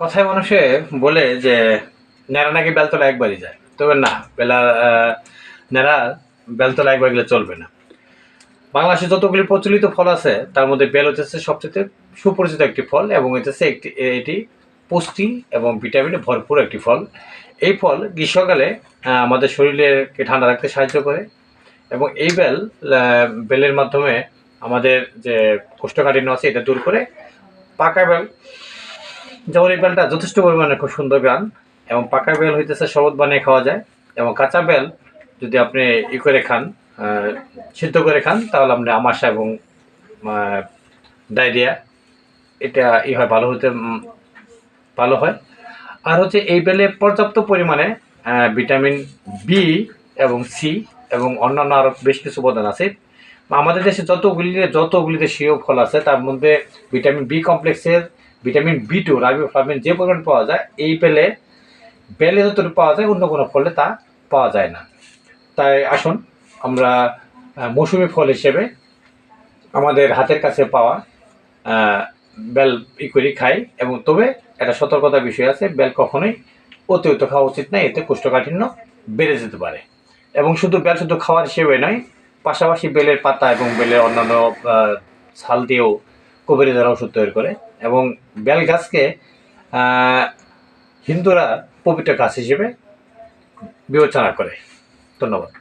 কথায় মানুষে বলে যে ন্যাড়া নাকি বেলতলা একবারই যায়, তবে না, ন্যাড়া বেলতলা একবার গেলে চলবে না। বাংলাদেশে যতগুলি প্রচলিত ফল আছে তার মধ্যে বেল হচ্ছে সবচেয়ে সুপরিচিত একটি ফল, এবং এটি পুষ্টি এবং ভিটামিনে ভরপুর একটি ফল। এই ফল গ্রীষ্মকালে আমাদের শরীরকে ঠান্ডা রাখতে সাহায্য করে, এবং এই বেলের মাধ্যমে আমাদের যে কোষ্ঠকাঠিন্য আছে এটা দূর করে। পাকা বেল, যেমন এই বেলটা যথেষ্ট পরিমাণে খুব সুন্দর গান, এবং পাকা বেল হইতেছে শরবত বানিয়ে খাওয়া যায়, এবং কাঁচা বেল যদি আপনি করে খান, সিদ্ধ করে খান, তাহলে আপনি আমাশা এবং ডায়রিয়া এটা হয় ভালো হয়। আর হচ্ছে এই বেলে পর্যাপ্ত পরিমাণে ভিটামিন বি এবং সি এবং অন্যান্য আরও বেশ কিছু উপাদান আছে। আমাদের দেশে যতগুলি দেশীয় ফল আছে তার মধ্যে ভিটামিন বি কমপ্লেক্সের ভিটামিন বি2 রাইবোফ্লাভিন যে পরিমাণ পাওয়া যায়, এই বেলে যতটুকু পাওয়া যায় অন্য কোনো ফলে তা পাওয়া যায় না। তাই আসুন আমরা মৌসুমি ফল হিসেবে আমাদের হাতের কাছে পাওয়া বেল করে খাই, এবং তবে একটা সতর্কতার বিষয় আছে, বেল কখনোই অতিরিক্ত খাওয়া উচিত নয়, এতে কোষ্ঠকাঠিন্য বেড়ে যেতে পারে। এবং বেল শুধু খাওয়ার হিসেবে নয়, পাশাপাশি বেলের পাতা এবং বেলের অন্যান্য ছাল দিয়েও কবিরাজরা ওষুধ তৈরি করে, এবং বেল গাছকে হিন্দুরা পবিত্র গাছ হিসেবে বিবেচনা করে। ধন্যবাদ।